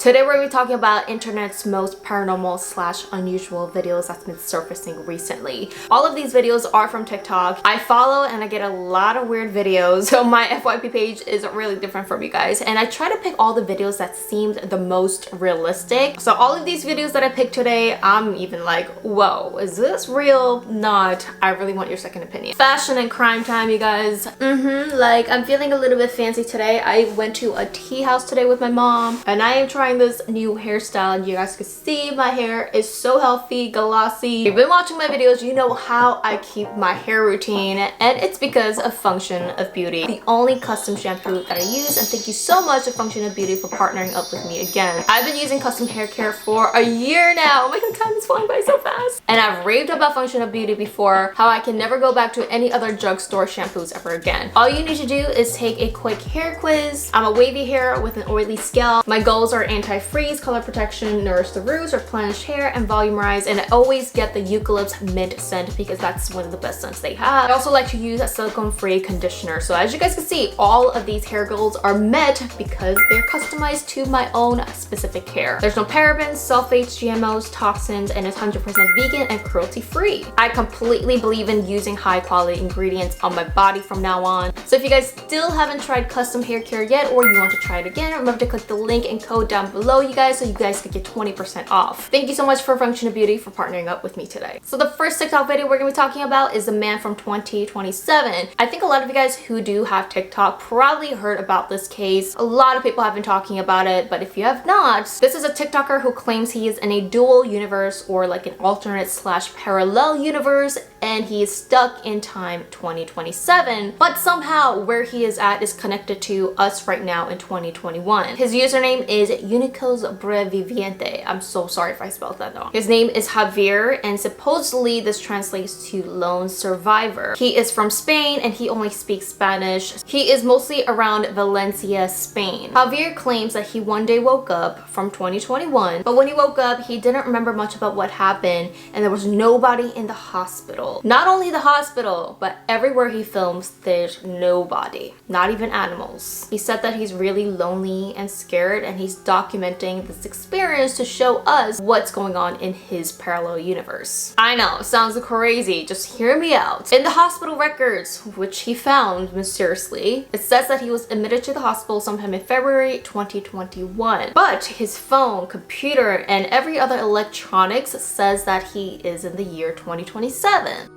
Today we're going to be talking about internet's most paranormal slash unusual videos that's been surfacing recently. All of these videos are from TikTok. I follow and I get a lot of weird videos, so my FYP page is really different from you guys, and I try to pick all the videos that seemed the most realistic. So all of these videos that I picked today, I'm even like, whoa, is this real? Not. I really want your second opinion. Fashion and crime time, you guys. Like, I'm feeling a little bit fancy today. I went to a tea house today with my mom and I am trying this new hairstyle, and you guys can see my hair is so healthy, glossy. If you've been watching my videos, you know how I keep my hair routine, and it's because of Function of Beauty, the only custom shampoo that I use. And thank you so much to Function of Beauty for partnering up with me again. I've been using custom hair care for a year now. Oh my god, time is flying by so fast. And I've raved about Function of Beauty before, how I can never go back to any other drugstore shampoos ever again. All you need to do is take a quick hair quiz. I'm a wavy hair with an oily scalp. My goals are anti-freeze, color protection, nourish the roots, replenish hair, and volumerize. And I always get the eucalypt mint scent because that's one of the best scents they have. I also like to use a silicone-free conditioner. So as you guys can see, all of these hair goals are met because they're customized to my own specific hair. There's no parabens, sulfates, GMOs, toxins, and it's 100% vegan and cruelty-free. I completely believe in using high-quality ingredients on my body from now on. So if you guys still haven't tried custom hair care yet, or you want to try it again, remember to click the link and code down below, you guys, so you guys could get 20% off. Thank you so much for Function of Beauty for partnering up with me today. So the first TikTok video we're gonna be talking about is the man from 2027. I think a lot of you guys who do have TikTok probably heard about this case. A lot of people have been talking about it, but if you have not, this is a TikToker who claims he is in a dual universe, or like an alternate slash parallel universe, and he is stuck in time 2027, but somehow where he is at is connected to us right now in 2021. His username is Sobreviviente. I'm so sorry if I spelled that wrong. His name is Javier, and supposedly this translates to lone survivor. He is from Spain and he only speaks Spanish. He is mostly around Valencia, Spain. Javier claims that he one day woke up from 2021, but when he woke up, he didn't remember much about what happened, and there was nobody in the hospital. Not only the hospital, but everywhere he films, there's nobody, not even animals. He said that he's really lonely and scared, and he's documenting this experience to show us what's going on in his parallel universe. I know, sounds crazy, just hear me out. In the hospital records, which he found mysteriously, it says that he was admitted to the hospital sometime in February 2021. But his phone, computer, and every other electronics says that he is in the year 2027.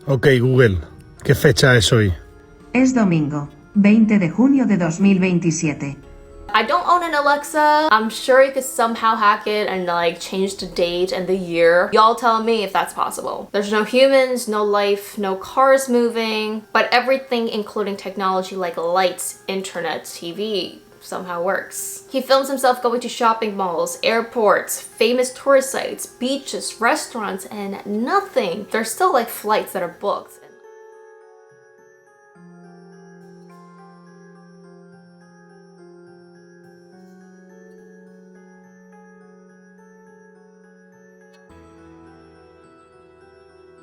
Ok, Google, ¿qué fecha es hoy? Es domingo, 20 de junio de 2027. I don't own an Alexa. I'm sure you could somehow hack it and like change the date and the year. Y'all tell me if that's possible. There's no humans, no life, no cars moving, but everything including technology like lights, internet, TV somehow works. He films himself going to shopping malls, airports, famous tourist sites, beaches, restaurants, and nothing. There's still like flights that are booked.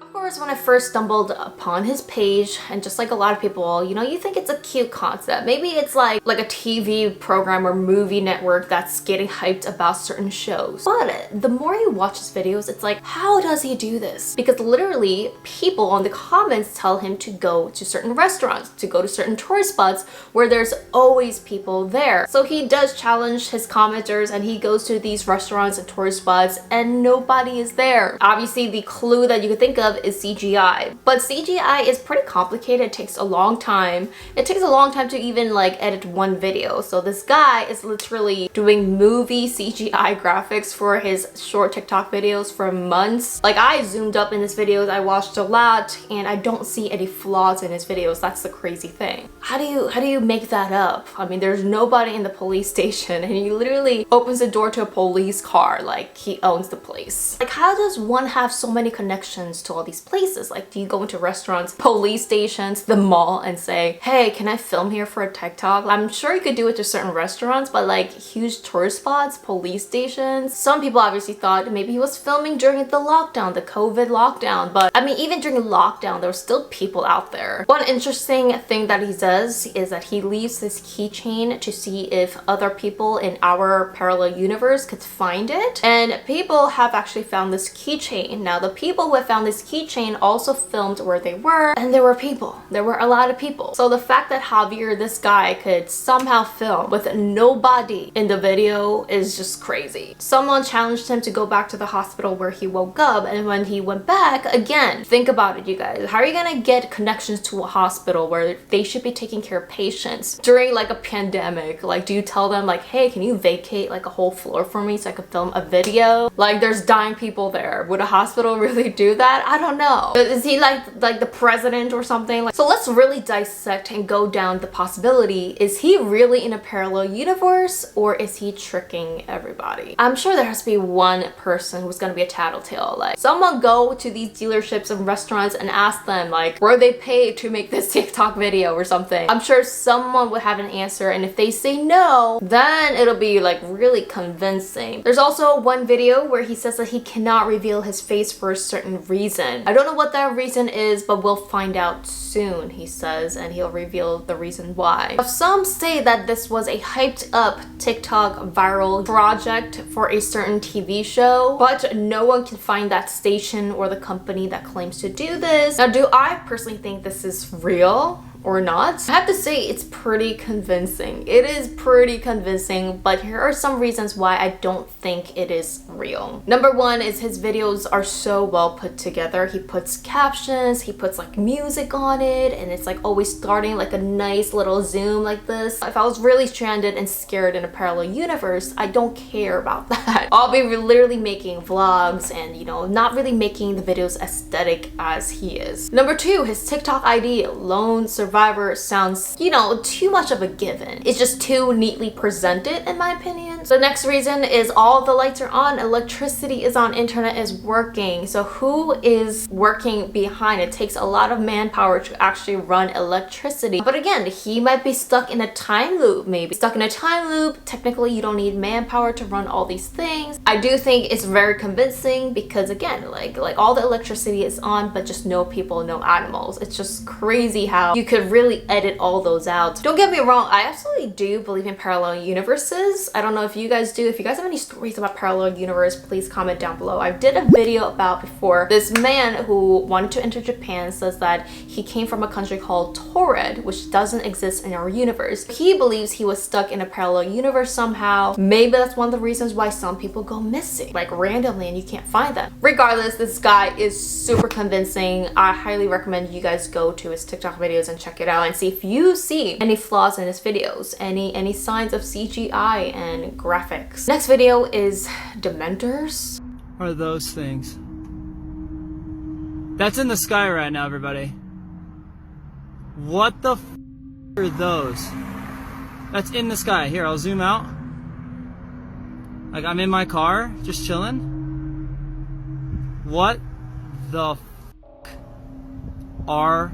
Of course, when I first stumbled upon his page, and just like a lot of people, you know, you think it's a cute concept. Maybe it's like a TV program or movie network that's getting hyped about certain shows. But the more you watch his videos, it's like, how does he do this? Because literally, people in the comments tell him to go to certain restaurants, to go to certain tourist spots where there's always people there. So he does challenge his commenters, and he goes to these restaurants and tourist spots and nobody is there. Obviously, the clue that you could think of is CGI, but CGI is pretty complicated. It takes a long time. It takes a long time to even like edit one video. So this guy is literally doing movie CGI graphics for his short TikTok videos for months. Like, I zoomed up in his videos, I watched a lot, and I don't see any flaws in his videos. That's the crazy thing. How do you make that up? I mean, there's nobody in the police station and he literally opens the door to a police car like he owns the place. Like, how does one have so many connections to all these these places? Like, do you go into restaurants, police stations, the mall and say, hey, can I film here for a TikTok? I'm sure you could do it to certain restaurants, but like huge tourist spots, police stations. Some people obviously thought maybe he was filming during the lockdown, the COVID lockdown. But I mean, even during lockdown, there were still people out there. One interesting thing that he does is that he leaves this keychain to see if other people in our parallel universe could find it. And people have actually found this keychain. Now, the people who have found this keychain also filmed where they were, and there were people. There were a lot of people. So the fact that Javier, this guy, could somehow film with nobody in the video is just crazy. Someone challenged him to go back to the hospital where he woke up, and when he went back, again, think about it, you guys. How are you gonna get connections to a hospital where they should be taking care of patients during like a pandemic? Like, do you tell them like, hey, can you vacate like a whole floor for me so I can film a video? Like, there's dying people there. Would a hospital really do that? I don't know. Is he like the president or something? Like, so let's really dissect and go down the possibility. Is he really in a parallel universe, or is he tricking everybody? I'm sure there has to be one person who's gonna be a tattletale. Like, someone go to these dealerships and restaurants and ask them like, were they paid to make this TikTok video or something? I'm sure someone would have an answer, and if they say no, then it'll be like really convincing. There's also one video where he says that he cannot reveal his face for a certain reason. I don't know what that reason is, but we'll find out soon, he says, and he'll reveal the reason why. Some say that this was a hyped up TikTok viral project for a certain TV show, but no one can find that station or the company that claims to do this. Now, do I personally think this is real or not? I have to say it's pretty convincing. It is pretty convincing, but here are some reasons why I don't think it is real. Number one is his videos are so well put together. He puts captions, he puts like music on it, and it's like always starting like a nice little zoom like this. If I was really stranded and scared in a parallel universe, I don't care about that. I'll be literally making vlogs and, you know, not really making the videos aesthetic as he is. Number two, his TikTok ID, lone survivor, sounds, you know, too much of a given. It's just too neatly presented in my opinion. The next reason is all the lights are on, electricity is on, internet is working. So who is working behind? It takes a lot of manpower to actually run electricity. But again, he might be stuck in a time loop, maybe. Stuck in a time loop, technically you don't need manpower to run all these things. I do think it's very convincing because again, like all the electricity is on, but just no people, no animals. It's just crazy how you could really edit all those out. Don't get me wrong, I absolutely do believe in parallel universes. I don't know if you guys do. If you guys have any stories about parallel universe, please comment down below. I did a video about before. This man who wanted to enter Japan says that he came from a country called Torred, which doesn't exist in our universe. He believes he was stuck in a parallel universe somehow. Maybe that's one of the reasons why some people go missing, like randomly, and you can't find them. Regardless, this guy is super convincing. I highly recommend you guys go to his TikTok videos and check it out and see if you see any flaws in his videos, any signs of CGI and graphics. Next video is Dementors. Are those things? That's in the sky right now, everybody. What the f are those? That's in the sky. Here, I'll zoom out. Like, I'm in my car, just chilling. What the f are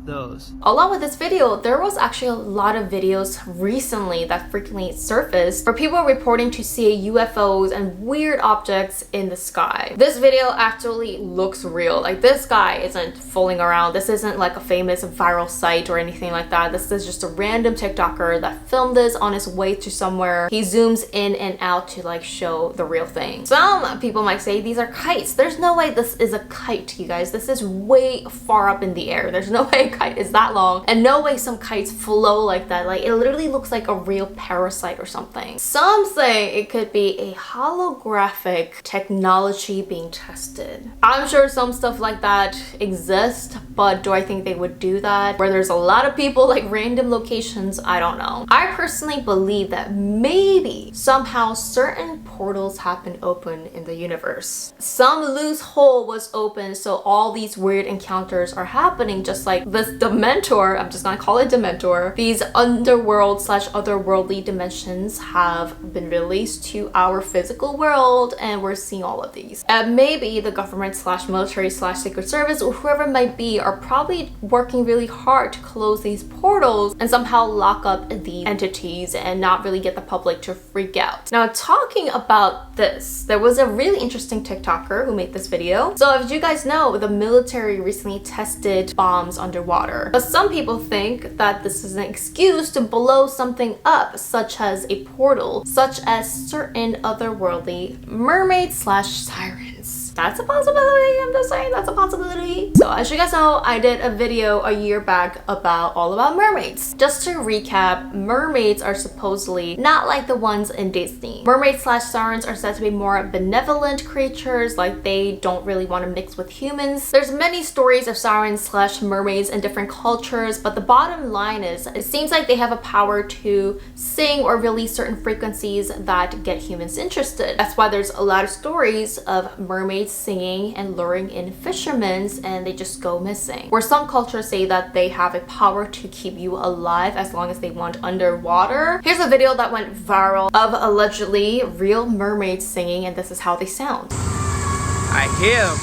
those? Along with this video, there was actually a lot of videos recently that frequently surfaced for people reporting to see UFOs and weird objects in the sky. This video actually looks real. Like, this guy isn't fooling around. This isn't like a famous viral site or anything like that. This is just a random TikToker that filmed this on his way to somewhere. He zooms in and out to like show the real thing. Some people might say these are kites. There's no way this is a kite, you guys. This is way far up in the air. There's no way a kite is that long, and no way some kites flow like that. Like, it literally looks like a real parasite or something. Some say it could be a holographic technology being tested. I'm sure some stuff like that exists, but do I think they would do that where there's a lot of people, like random locations? I don't know. I personally believe that maybe somehow certain portals have been opened in the universe. Some loose hole was open, so all these weird encounters are happening, just like the this Dementor, I'm just gonna call it Dementor, these underworld slash otherworldly dimensions have been released to our physical world, and we're seeing all of these. And maybe the government slash military slash secret service or whoever it might be are probably working really hard to close these portals and somehow lock up the entities and not really get the public to freak out. Now, talking about this, there was a really interesting TikToker who made this video. So as you guys know, the military recently tested bombs underwater. But some people think that this is an excuse to blow something up, such as a portal, such as certain otherworldly mermaids slash sirens. That's a possibility. I'm just saying that's a possibility. So as you guys know, I did a video a year back all about mermaids. Just to recap, mermaids are supposedly not like the ones in Disney. Mermaids slash sirens are said to be more benevolent creatures, like they don't really want to mix with humans. There's many stories of sirens slash mermaids in different cultures, but the bottom line is it seems like they have a power to sing or release certain frequencies that get humans interested. That's why there's a lot of stories of mermaids singing and luring in fishermen, and they just go missing. Where some cultures say that they have a power to keep you alive as long as they want underwater. Here's a video that went viral of allegedly real mermaids singing, and this is how they sound. I hear him.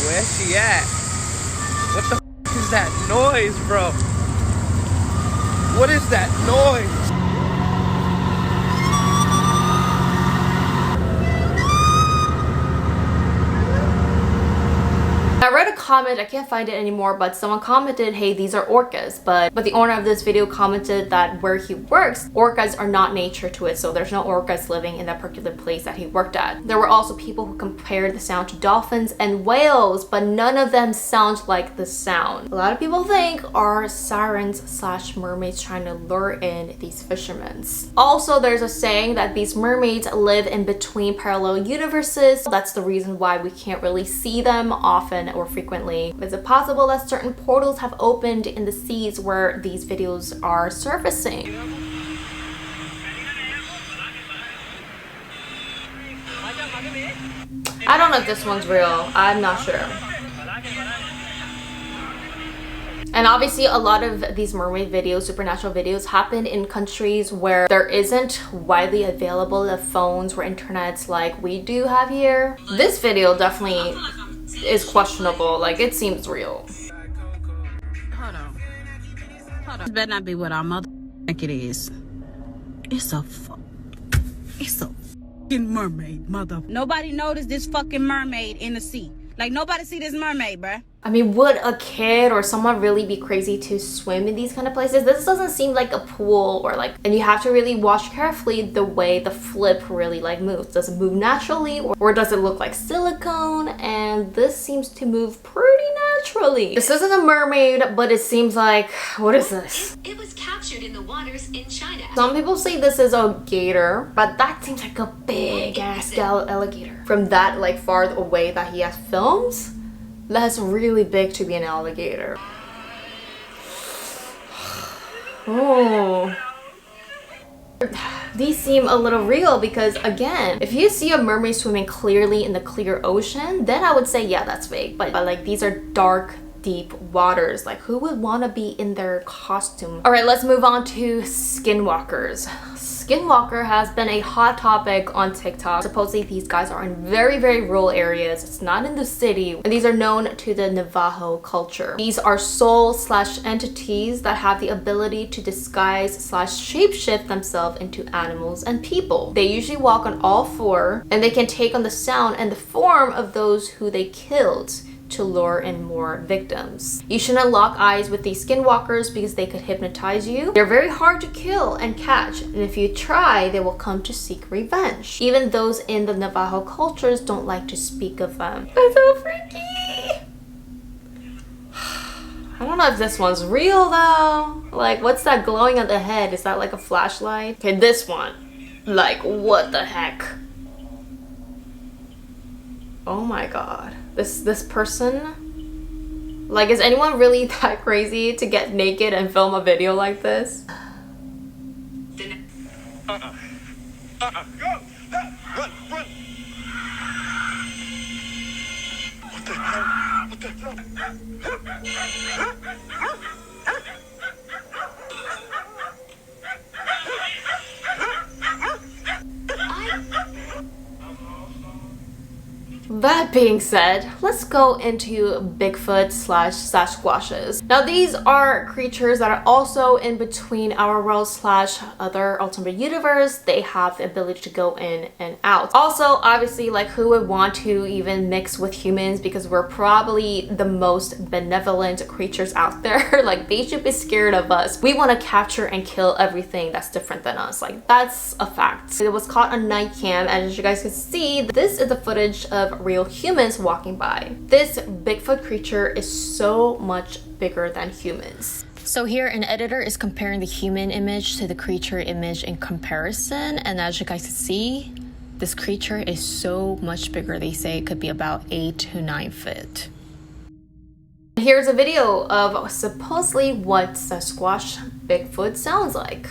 Where's she at? What the f is that noise, bro? What is that noise? I read a comment, I can't find it anymore, but someone commented, hey, these are orcas, but the owner of this video commented that where he works, orcas are not nature to it, so there's no orcas living in that particular place that he worked at. There were also people who compared the sound to dolphins and whales, but none of them sound like the sound. A lot of people think are sirens slash mermaids trying to lure in these fishermen. Also, there's a saying that these mermaids live in between parallel universes. That's the reason why we can't really see them often or frequently. Is it possible that certain portals have opened in the seas where these videos are surfacing? I don't know if this one's real. I'm not sure. And obviously a lot of these mermaid videos, supernatural videos, happen in countries where there isn't widely available the phones or internets like we do have here. This video definitely is questionable. Like, it seems real. Hold on. This better not be what our mother think it is. It's a fucking mermaid, mother. Nobody noticed this fucking mermaid in the sea. Like, nobody see this mermaid, bruh. I mean, would a kid or someone really be crazy to swim in these kind of places? This doesn't seem like a pool or like, and you have to really watch carefully the way the flip really like moves. Does it move naturally or does it look like silicone? And this seems to move pretty naturally. This isn't a mermaid, but it seems like, what is this? It was captured in the waters in China. Some people say this is a gator, but that seems like a big ass alligator. From that like far away that he has films, that's really big to be an alligator. Oh. These seem a little real because, again, if you see a mermaid swimming clearly in the clear ocean, then I would say, yeah, that's fake. But like, these are dark, deep waters. Like, who would want to be in their costume? All right, let's move on to skinwalkers. Skinwalker has been a hot topic on TikTok. Supposedly these guys are in very, very rural areas. It's not in the city. And these are known to the Navajo culture. These are souls slash entities that have the ability to disguise slash shapeshift themselves into animals and people. They usually walk on all four, and they can take on the sound and the form of those who they killed to lure in more victims. You shouldn't lock eyes with these skinwalkers because they could hypnotize you. They're very hard to kill and catch, and if you try, they will come to seek revenge. Even those in the Navajo cultures don't like to speak of them. It's so freaky! I don't know if this one's real though. Like, what's that glowing on the head? Is that like a flashlight? Okay, this one. Like, what the heck? Oh my god. This person, like, is anyone really that crazy to get naked and film a video like this? Go! Run! Run! What the hell? That being said, let's go into Bigfoot slash Sasquatches. Now these are creatures that are also in between our world slash other alternate universe. They have the ability to go in and out. Also, obviously, like, who would want to even mix with humans, because we're probably the most benevolent creatures out there. Like, they should be scared of us. We want to capture and kill everything that's different than us. Like, that's a fact. It was caught on night cam, and as you guys can see, this is the footage of real humans walking by. This Bigfoot creature is so much bigger than humans. So here an editor is comparing the human image to the creature image in comparison, and as you guys can see, this creature is so much bigger. They say it could be about 8 to 9 feet. Here's a video of supposedly what Sasquatch Bigfoot sounds like.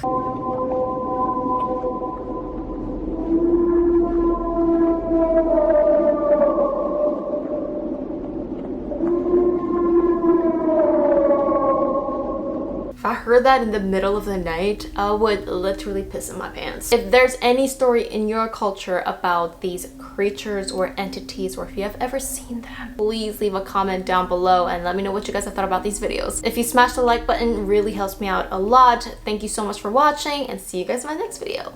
If I heard that in the middle of the night, I would literally piss in my pants. If there's any story in your culture about these creatures or entities, or if you have ever seen them, please leave a comment down below and let me know what you guys have thought about these videos. If you smash the like button, it really helps me out a lot. Thank you so much for watching, and see you guys in my next video.